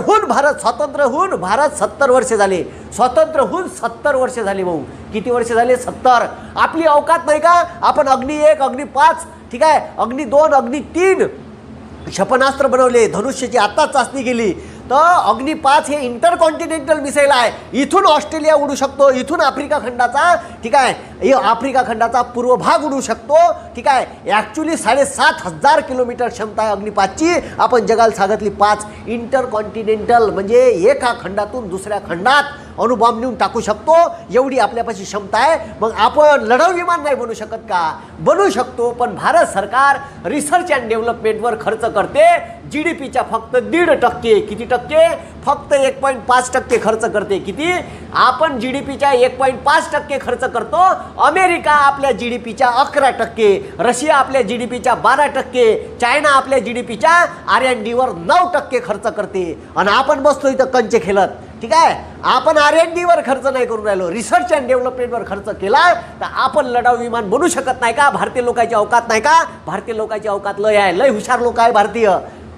भारत भारत 70 वर्ष झाले. स्वतंत्र होऊन 70 वर्ष झाली भाऊ. किती वर्ष झाले? 70. आपली अवकात नाही का? आपण अग्नी 1 अग्नी 5 ठीक आहे, अग्नी 2 अग्नी 3 क्षेपणास्त्र बनवले. धनुष्यची आता चाचणी केली. तर अग्नी 5 हे इंटरकॉन्टिनेंटल मिसाईल आहे. इथून ऑस्ट्रेलिया उडू शकतो, इथून आफ्रिका खंडाचा ठीक आहे, आफ्रिका खंडाचा पूर्व भाग उडू शकतो ठीक आहे. ॲक्च्युली 7,500 किलोमीटर क्षमता आहे अग्नी 5ची. आपण जगाला सांगितली 5 इंटरकॉन्टिनेंटल म्हणजे एका खंडातून दुसऱ्या खंडात अणुबॉम्ब नेऊन टाकू शकतो, एवढी आपल्यापाशी क्षमता आहे. मग आपण लढाऊ विमान नाही बनवू शकत का? बनवू शकतो. पण भारत सरकार रिसर्च अँड डेव्हलपमेंटवर खर्च करते GDPच्या फक्त 1.5%. किती टक्के? फक्त 1.5% खर्च करते. किती? आपण GDPच्या 1.5% खर्च करतो. अमेरिका आपल्या GDPच्या 11%, रशिया आपल्या GDPच्या 12%, चायना आपल्या GDPच्या R&Dवर 9% खर्च करते. आणि आपण बसतो इथं कंचे खेळत ठीक आहे. आपण R&Dवर खर्च नाही करून राहिलो, रिसर्च अँड डेव्हलपमेंटवर खर्च केला तर आपण लढाऊ विमान बनवू शकत नाही का? भारतीय लोकांची अवकात नाही का? भारतीय लोकांची अवकात लय आहे, लय हुशार लोक आहे भारतीय.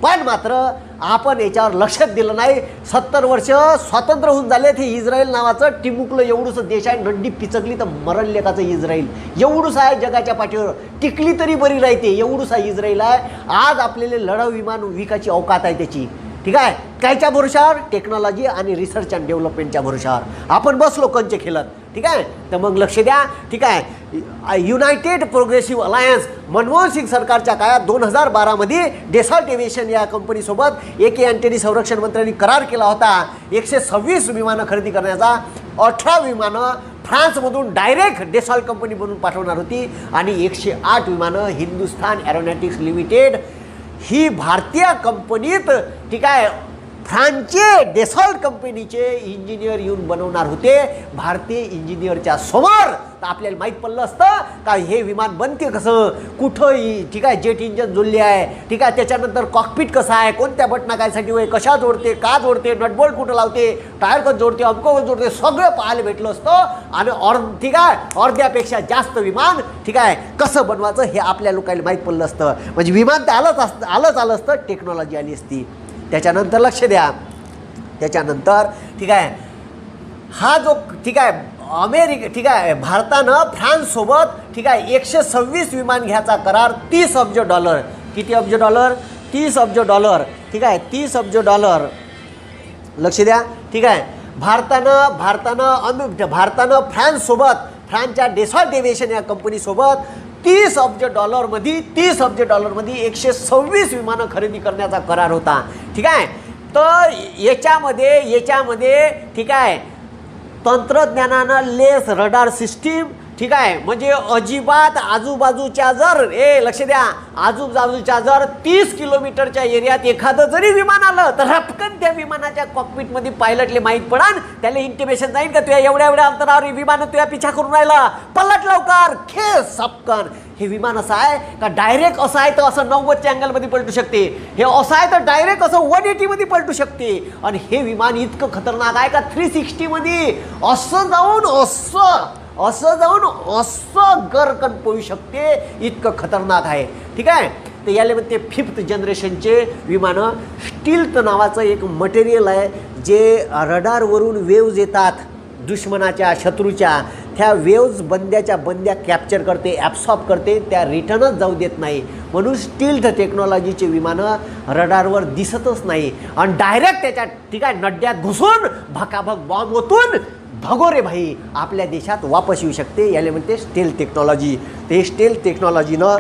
पण मात्र आपण याच्यावर लक्षात दिलं नाही. 70 वर्ष स्वातंत्र्य होऊन झाले. ते इस्रायल नावाचं टिमुकलं एवढंसं देश आहे. नंडी पिचकली तर मरण लेखाचं इस्रायल एवढंच आहे. जगाच्या पाठीवर टिकली तरी बरी राहते एवढंच आहे इस्रायल आहे. आज आपल्याला लढाऊ विमान विकायची अवकात आहे त्याची ठीक आहे. कायच्या भरोशावर? टेक्नॉलॉजी आणि रिसर्च अँड डेव्हलपमेंटच्या भरोशावर आपण बसलो कंचे खेळत ठीक आहे. तर मग लक्ष द्या ठीक आहे. United Progressive Alliance Manmohan Singh सरकारच्या काळात 2012 मध्ये डेसॉल्ट एव्हिएशन या कंपनीसोबत AK अँटनी संरक्षण मंत्र्यांनी करार केला होता. 126 विमानं खरेदी करण्याचा. 18 विमानं फ्रान्समधून डायरेक्ट डेसॉल्ट कंपनी बनवून पाठवणार होती आणि 108 विमानं हिंदुस्थान एरोनॉटिक्स लिमिटेड ही भारतीय कंपनीत ठीक आहे फ्रान्सचे डेसॉल्ट कंपनीचे इंजिनियर येऊन बनवणार होते. भारतीय इंजिनियरच्या समोर तर आपल्याला माहीत पडलं असतं का हे विमान बनते कसं, कुठं ठीक आहे जेट इंजन जोडले आहे ठीक आहे, त्याच्यानंतर कॉकपिट कसा आहे, कोणत्या बटना कायसाठी वय, कशा जोडते, का जोडते, नटबोल्ट कुठं लावते, टायर कसं जोडते, अमको जोडते, सगळं पाहायला भेटलं असतं. आणि ठीक आहे अर्ध्यापेक्षा जास्त विमान ठीक आहे कसं बनवायचं हे आपल्या लोकांना माहीत पडलं असतं. म्हणजे विमान तर आलं असतं, टेक्नॉलॉजी आली असती. त्याच्यानंतर लक्ष द्या. त्याच्यानंतर ठीक आहे हा जो ठीक आहे अमेरिका ठीक आहे भारतानं फ्रान्ससोबत ठीक आहे 126 विमान घ्यायचा करार. $30 अब्ज. किती अब्ज डॉलर? $30 अब्ज ठीक आहे. $30 अब्ज लक्ष द्या ठीक आहे. भारतानं फ्रान्ससोबत फ्रान्सच्या डेसॉल्ट एव्हिएशन या कंपनीसोबत $30 अब्ज मध्ये 126 विमानं खरेदी करण्याचा करार होता ठीक आहे. तर याच्यामध्ये ठीक आहे तंत्रज्ञानानं लेस रडार सिस्टीम ठीक आहे म्हणजे अजिबात आजूबाजूच्या जर लक्ष द्या आजूबाजूच्या जर 30 किलोमीटरच्या एरियात एखादं जरी विमान आलं तर हपकन त्या विमानाच्या कॉकपिटमध्ये पायलटले माहीत पडान, त्याला इंटिमेशन जाईल का तुझ्या एवढ्या अंतरावर विमान तुझ्या पिछा करून राहिला, पलट लवकर, खेस सपकन. हे विमान असं आहे का डायरेक्ट असं आहे तर असं 90च्या अँगलमध्ये पलटू शकते, हे असं आहे तर डायरेक्ट असं 180 मध्ये पलटू शकते. आणि हे विमान इतकं खतरनाक आहे का 360 मध्ये असं जाऊन असं गरकन पळू शकते, इतकं खतरनाक आहे ठीक आहे. तर याला म्हणते 5th जनरेशनचे विमानं. स्टील्थ नावाचं एक मटेरियल आहे जे रडारवरून वेव्ज येतात दुश्मनाच्या शत्रूच्या, त्या वेव्ज बंद्या कॅप्चर करते, ॲब्सॉर्ब करते, त्या रिटर्नच जाऊ देत नाही. म्हणून स्टील्थ टेक्नॉलॉजीचे विमानं रडारवर दिसतच नाही आणि डायरेक्ट त्याच्या ठीक आहे नड्यात घुसून भकाभक बॉम्ब ओतून भगोरे भाई आपल्या देशात वापस येऊ शकते. याला म्हणते स्टेल्थ टेक्नॉलॉजी. ते स्टेल्थ टेक्नॉलॉजीनं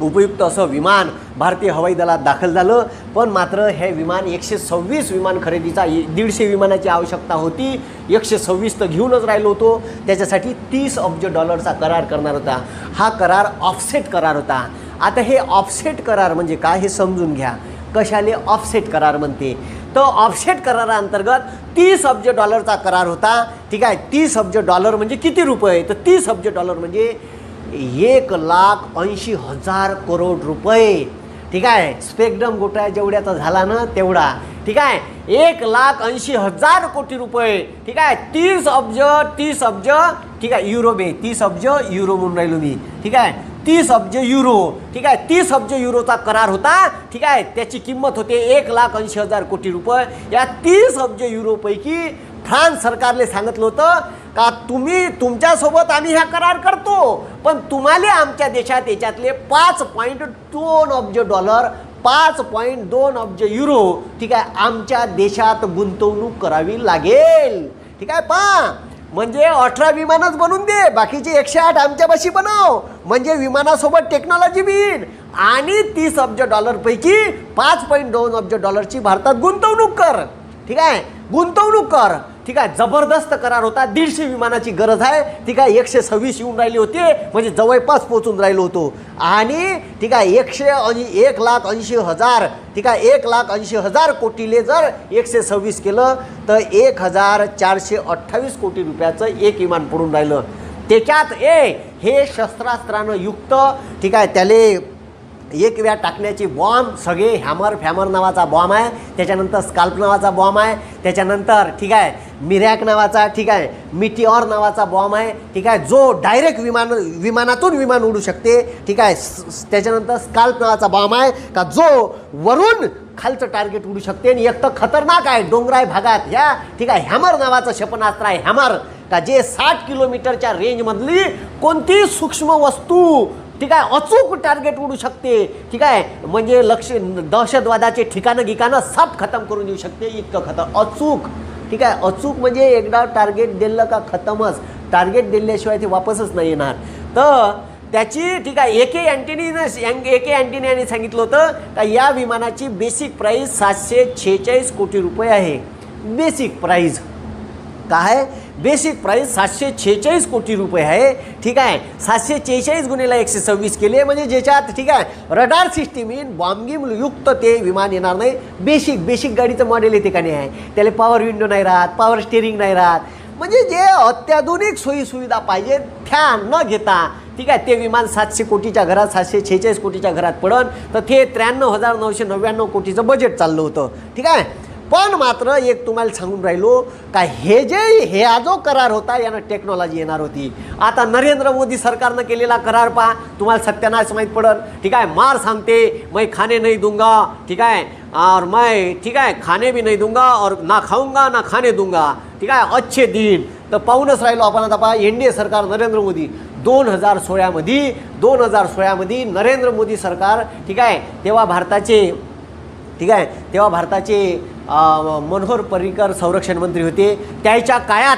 उपयुक्त असं विमान भारतीय हवाई दलात दाखल झालं. पण मात्र हे विमान 126 विमान खरेदीचा 150 विमानाची आवश्यकता होती. 126 तर घेऊनच राहिलो होतो. त्याच्यासाठी $30 अब्ज करार करणार होता. हा करार ऑफसेट करार होता. आता हे ऑफसेट करार म्हणजे काय हे समजून घ्या. कशाले ऑफसेट करार म्हणते तर ऑफसेट कराराअंतर्गत $30 अब्ज करार होता ठीक आहे. $30 अब्ज म्हणजे किती रुपये तर $30 अब्ज म्हणजे 1,80,000 करोड रुपये ठीक आहे. स्पेक्ट्रम घोटाळा जेवढ्याचा झाला ना तेवढा ठीक आहे. 1,80,000 कोटी रुपये ठीक आहे. 30 अब्ज ठीक आहे युरो 30 अब्ज युरो म्हणून राहिलो मी ठीक आहे. 30 अब्ज युरो, ठीक आहे, 30 अब्ज युरोचा करार होता, ठीक आहे. त्याची किंमत होते 1,80,000 कोटी रुपये. या 30 अब्ज युरोपैकी फ्रान्स सरकारने सांगितलं होतं का तुमच्यासोबत आम्ही हा करार करतो, पण तुम्हाला आमच्या देशात याच्यातले 5.2 अब्ज डॉलर, 5.2 अब्ज युरो, ठीक आहे, आमच्या देशात गुंतवणूक करावी लागेल. ठीक आहे. म्हणजे 18 विमानच बनवून दे, बाकीचे 108 आमच्यापाशी बनव, म्हणजे विमानासोबत टेक्नॉलॉजी बिन, आणि 30 अब्ज डॉलरपैकी 5.2 अब्ज डॉलरची भारतात गुंतवणूक कर. ठीक आहे, गुंतवणूक कर. ठीक आहे, जबरदस्त करार होता. 150 विमानाची गरज आहे. ठीक आहे, 126 येऊन राहिले होते, म्हणजे जवळपास पोहोचून राहिलो होतो. आणि ठीक आहे, 1,80,000, ठीक आहे, 1,80,000 कोटीले जर 126 केलं तर 1,428 कोटी रुपयाचं एक विमान पडून राहिलं. त्याच्यात हे शस्त्रास्त्रानं युक्त, ठीक आहे, त्याले एक वेळा टाकण्याची बॉम्ब, सगळे हॅमर नावाचा बॉम्ब आहे, त्याच्यानंतर स्काल्प नावाचा बॉम्ब आहे, त्याच्यानंतर ठीक आहे मिरॅक नावाचा, ठीक आहे, मिटिऑर नावाचा बॉम्ब आहे, ठीक आहे, जो डायरेक्ट विमानातून विमान उडू शकते. ठीक आहे, त्याच्यानंतर स्काल्प नावाचा बॉम्ब आहे का जो वरून खालचं टार्गेट उडू शकते. आणि एक तर खतरनाक आहे डोंगराळ भागात ह्या, ठीक आहे, हॅमर नावाचं क्षेपणास्त्र आहे, हॅमर, का जे 60 किलोमीटरच्या रेंजमधली कोणतीही सूक्ष्म वस्तू, ठीक आहे, अचूक टार्गेट उडू शकते. ठीक आहे, म्हणजे दहशतवादाचे ठिकाणं सब खतम करून येऊ शकते, इतकं अचूक. ठीक आहे, अचूक म्हणजे एकदा टार्गेट दिलं का खतमच, टार्गेट दिल्याशिवाय ते वापसच नाही येणार. तर त्याची, ठीक आहे, एके अँटिनियाने सांगितलं होतं का या विमानाची बेसिक प्राईस 746 कोटी रुपये आहे. बेसिक प्राईस काय, बेसिक प्राईस 746 कोटी रुपये आहे. ठीक आहे, 746 गुणिले 126 केले, म्हणजे ज्याच्यात, ठीक आहे, रडार सिस्टीम इन बॉम्बिंग युक्त ते विमान येणार नाही. बेसिक गाडीचं मॉडेल येते का नाही आहे, त्याला पॉवर विंडो नाही राहत, पॉवर स्टेरिंग नाही राहत, म्हणजे जे अत्याधुनिक सोयीसुविधा पाहिजे त्या न घेता, ठीक आहे, ते विमान 700 कोटीच्या घरात, 746 कोटीच्या घरात पडन. तर ते 93,999 कोटीचं बजेट चाललं होतं. ठीक आहे, पण मात्र एक तुम्हाला सांगून राहिलो का हे जो करार होता यानं टेक्नॉलॉजी येणार होती. आता नरेंद्र मोदी सरकारनं केलेला करार पहा, तुम्हाला सत्यानाश माहीत पडल. ठीक आहे, मार सांगते मैं खाने नहीं दूंगा, ठीक है, और मैं, ठीक है, खाने भी नहीं दूंगा और ना खाऊंगा ना खाने दूंगा. ठीक आहे, अच्छे दिन. तर पाहूनच राहिलो आपण. आता पहा, एनडीए सरकार, नरेंद्र मोदी 2016मध्ये नरेंद्र मोदी सरकार, ठीक आहे, तेव्हा भारताचे मनोहर पर्रिकर संरक्षण मंत्री होते. त्याच्या काळात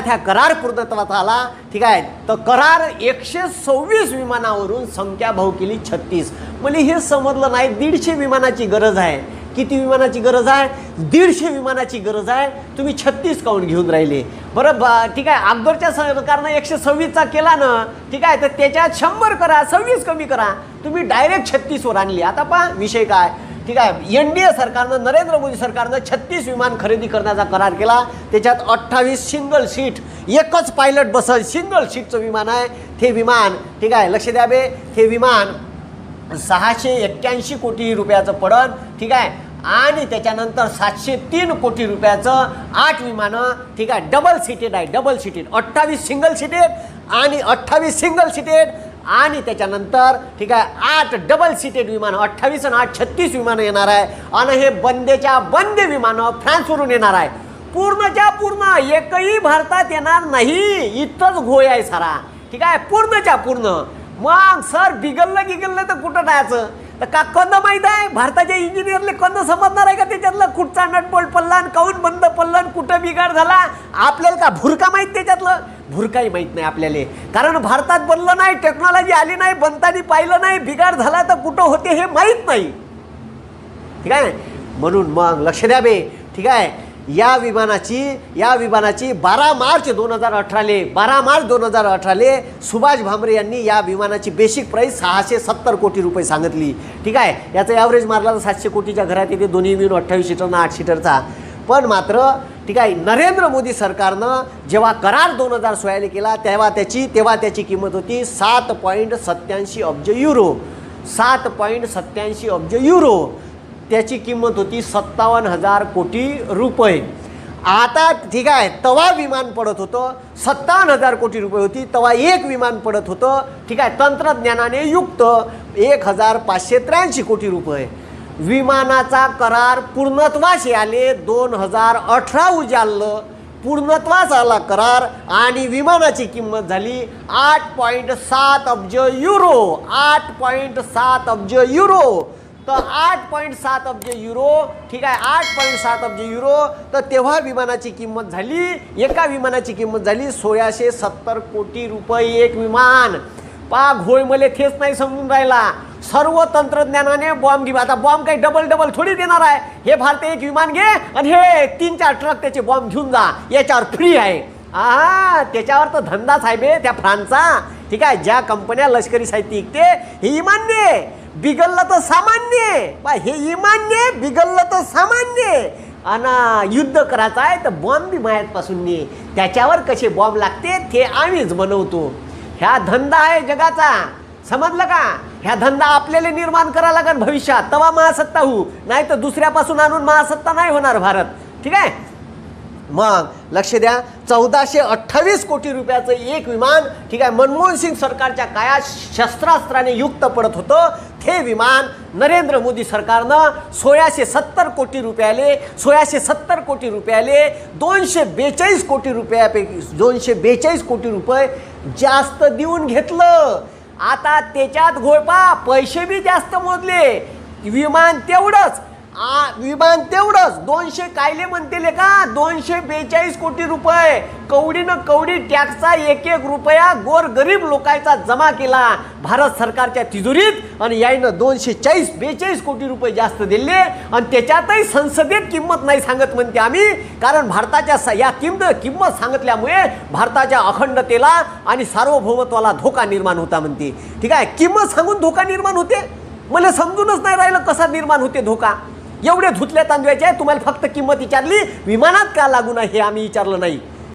ह्या करार पूर्णत्वात आला. ठीक आहे, तर करार 126 विमानावरून संख्या भाऊ केली 36. म्हणजे हे समजलं नाही, 150 विमानाची गरज आहे. किती विमानाची गरज आहे? 150 विमानाची गरज आहे. तुम्ही 36 काऊन घेऊन राहिले बरं? ठीक आहे, अकबरच्या सरकारनं 126चा केला ना, ठीक आहे, तर त्याच्यात 100 करा, 26 कमी करा, तुम्ही डायरेक्ट 36वर आणली. आता पहा विषय काय. ठीक आहे, एनडीए सरकारनं, नरेंद्र मोदी सरकारनं 36 विमान खरेदी करण्याचा करार केला. त्याच्यात 28 सिंगल सीट, एकच पायलट बसल, सिंगल सीटचं विमान आहे ते विमान. ठीक आहे, लक्ष द्या बे, हे विमान 681 कोटी रुपयाचं पडन. ठीक आहे, आणि त्याच्यानंतर 703 कोटी रुपयाचं 8 विमानं. ठीक आहे, डबल सीटेड आहे, 28 सिंगल सीटेड आणि 28 सिंगल सीटेड, आणि त्याच्यानंतर, ठीक आहे, 8 डबल सीटेड विमानं, 28 आणि 8 36 विमानं येणार आहे. आणि हे बंद विमानं फ्रान्सवरून येणार आहे. पूर्णच्या पूर्ण एकही भारतात येणार नाही, इतकंच घोय आहे सारा. ठीक आहे, पूर्णच्या पूर्ण. मग सर बिघडलं तर कुठं जायचं? तर का कंद माहीत आहे? भारताच्या इंजिनियरले कंद समजणार आहे का त्याच्यातलं? कुठचा नटबोल्ट पडला, काऊन बंद पडला, कुठं बिघाड झाला? आपल्याला का भुरका माहीत त्याच्यातलं? भुरकाही माहीत नाही आपल्याला, कारण भारतात बनलं नाही, टेक्नॉलॉजी आली नाही, बनताना पाहिलं नाही, बिघाड झाला तर कुठं होते हे माहीत नाही. ठीक आहे, म्हणून मग लक्ष द्या बे. ठीक आहे, या विमानाची 12 मार्च 2018 सुभाष भामरे यांनी या विमानाची बेसिक प्राईस 670 कोटी रुपये सांगितली. ठीक आहे, याचं ॲव्हरेज मारला तर 700 कोटीच्या घरात येते, दोन्ही मिळून 28 सीटरना 8 सीटरचा. पण मात्र, ठीक आहे, नरेंद्र मोदी सरकारनं जेव्हा करार 2016 केला तेव्हा त्याची किंमत होती 7.87 अब्ज युरो. 7.87 अब्ज युरो त्याची किंमत होती 57,000 कोटी रुपये. आता ठीक आहे, तवा विमान पडत होतं 57,000 कोटी रुपये होती, तवा एक विमान पडत होतं, ठीक आहे, तंत्रज्ञानाने युक्त 1,583 कोटी रुपये. विमानाचा करार पूर्णत्वास आले 2018 उजाडलं, पूर्णत्वास आला करार आणि विमानाची किंमत झाली 8.7 अब्ज युरो. 8.7 अब्ज युरो. तर 8.7 अब्ज युरो, ठीक आहे, 8.7 अब्ज युरो. तर तेव्हा विमानाची किंमत झाली, एका विमानाची किंमत झाली 1,670 कोटी रुपये एक विमान. घोळ मले थेच नाही समजून राहिला. सर्व तंत्रज्ञानाने बॉम्ब घेऊ. आता बॉम्ब काही डबल थोडी देणार आहे. हे भारत एक विमान घे आणि हे 3-4 ट्रक त्याचे बॉम्ब घेऊन जा, याच्यावर फ्री आहे. त्याच्यावर तर धंदा साहेब आहे त्या फ्रान्सचा. ठीक आहे, ज्या कंपन्या लष्करी साहित्य विकते हे इमान्य, बिघडलं तर सामान्य. हे इमान्य, बिघडलं तर सामान्य. आणि युद्ध करायचं आहे तर बॉम्ब बी मायापासून ने, त्याच्यावर कसे बॉम्ब लागते ते आम्हीच बनवतो. ह्या धंदा आहे जगाचा, समजलं का? ह्या धंदा आपल्याला निर्माण करावा लागेल भविष्यात, तवा महासत्ता होऊ, नाही तर दुसऱ्यापासून आणून महासत्ता नाही होणार भारत. ठीक आहे, मग लक्ष द्या. 1428 कोटी रुपयाचं एक विमान, ठीक आहे, मनमोहन सिंग सरकारच्या काळात शस्त्रास्त्राने युक्त पडत होतं. हे विमान नरेंद्र मोदी सरकारनं 1,670 कोटी रुपयाले 242 कोटी रुपयापैकी 242 कोटी रुपये जास्त देऊन घेतलं. आता त्याच्यात घोळपा, पैसे बी जास्त मोजले, विमान तेवढंच 200 कायले म्हणते का 242 कोटी रुपये. कवडीनं कवडी टॅक्सचा एक रुपया गोरगरीब लोकांचा जमा केला भारत सरकारच्या तिजोरीत आणि यायनं 242 कोटी रुपये जास्त दिले. आणि त्याच्यातही संसदेत किंमत नाही सांगत म्हणते आम्ही, कारण भारताच्या या किंमत सांगितल्यामुळे भारताच्या अखंडतेला आणि सार्वभौमत्वाला धोका निर्माण होता म्हणते. ठीक आहे, किंमत सांगून धोका निर्माण होते. मला समजूनच नाही राहिलं कसा निर्माण होते धोका. एवढे धुतल्या तांदूळाचे तुम्हाला फक्त किंमत विचारली, विमानात का लागू नाही हे आम्ही विचारलं नाही.